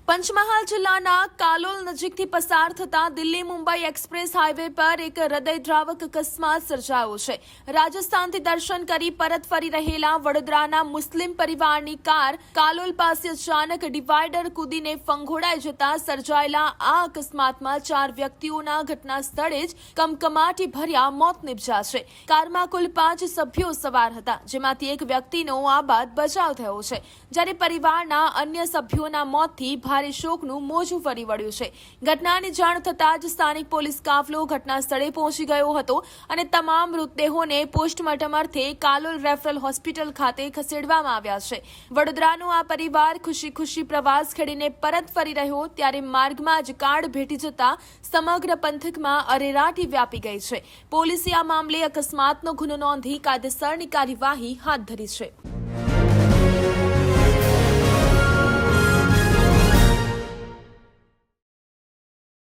પંચમહાલ જિલ્લાના કાલોલ નજીકથી પસાર થતા દિલ્હી મુંબઈ એક્સપ્રેસ હાઈવે પર એક હૃદયદ્રાવક અકસ્માત સર્જાયો છે। રાજસ્થાનથી દર્શન કરી પરત ફરી રહેલા વડોદરાના મુસ્લિમ પરિવારની કાર કાલોલ પાસે અચાનક ડિવાઈડર કૂદીને ફંગોળાઈ જતા સર્જાયેલા આ અકસ્માતમાં 4 વ્યક્તિઓના ઘટના સ્થળે જ કમકમાટી ભર્યા મોત નિપજ્યા છે। કારમાં કુલ 5 સભ્યો સવાર હતા, જેમાંથી એક વ્યક્તિનો આબાદ બચાવ થયો છે, જ્યારે પરિવારના અન્ય સભ્યોના મોતથી ભારે શોકનું મોજું ફરી વળ્યું છે। ઘટનાની જાણ થતાં જ સ્થાનિક પોલીસ કાફલો ઘટના સ્થળે પહોંચી ગયો હતો અને તમામ મૃતદેહોને પોસ્ટમોર્ટમ અર્થે કાલોલ રેફરલ હોસ્પિટલ ખાતે ખસેડવામાં આવ્યા છે। વડોદરાનો આ પરિવાર ખુશી ખુશી પ્રવાસ ખેડીને પરત ફરી રહ્યો ત્યારે માર્ગમાં જ કાર ભેટી જતા સમગ્ર પંથકમાં અરેરાટી વ્યાપી ગઈ છે। પોલીસે આ મામલે અકસ્માતનો ગુનો નોંધી કાયદેસરની કાર્યવાહી હાથ ધરી છે।